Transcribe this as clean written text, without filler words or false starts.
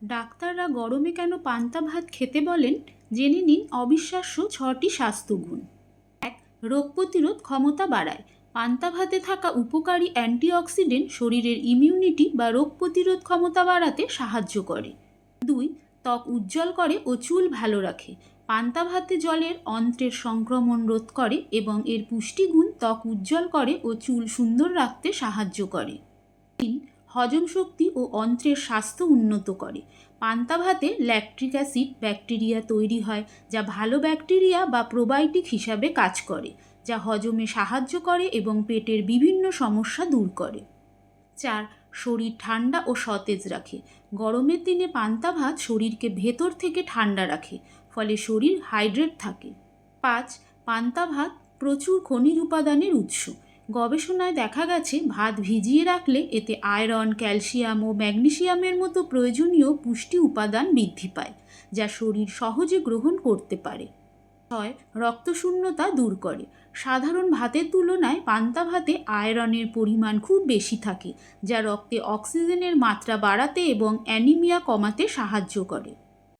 ডাক্তাররা গরমে কেন পান্তা ভাত খেতে বলেন জেনে নিন অবিশ্বাস্য 6টি স্বাস্থ্যগুণ। এক, রোগ প্রতিরোধ ক্ষমতা বাড়ায়। পান্তা ভাতে থাকা উপকারী অ্যান্টিঅক্সিডেন্ট শরীরের ইমিউনিটি বা রোগ প্রতিরোধ ক্ষমতা বাড়াতে সাহায্য করে। 2, ত্বক উজ্জ্বল করে ও চুল ভালো রাখে। পান্তা ভাতে জলের অন্ত্রের সংক্রমণ রোধ করে এবং এর পুষ্টিগুণ ত্বক উজ্জ্বল করে ও চুল সুন্দর রাখতে সাহায্য করে। 3, হজম শক্তি ও অন্ত্রের স্বাস্থ্য উন্নত করে। পান্তা ভাতে ল্যাকটিক অ্যাসিড ব্যাকটেরিয়া তৈরি হয়, যা ভালো ব্যাকটেরিয়া বা প্রোবায়োটিক হিসাবে কাজ করে, যা হজমে সাহায্য করে এবং পেটের বিভিন্ন সমস্যা দূর করে। 4, শরীর ঠান্ডা ও সতেজ রাখে। গরমের দিনে পান্তা ভাত শরীরকে ভেতর থেকে ঠান্ডা রাখে, ফলে শরীর হাইড্রেট থাকে। 5, পান্তা ভাত প্রচুর খনিজ উপাদানের উৎস। গবেষণায় দেখা গেছে ভাত ভিজিয়ে রাখলে এতে আয়রন, ক্যালসিয়াম ও ম্যাগনেসিয়ামের মতো প্রয়োজনীয় পুষ্টি উপাদান বৃদ্ধি পায়, যা শরীর সহজে গ্রহণ করতে পারে। 6, রক্তশূন্যতা দূর করে। সাধারণ ভাতের তুলনায় পান্তা ভাতে আয়রনের পরিমাণ খুব বেশি থাকে, যা রক্তে অক্সিজেনের মাত্রা বাড়াতে এবং অ্যানিমিয়া কমাতে সাহায্য করে।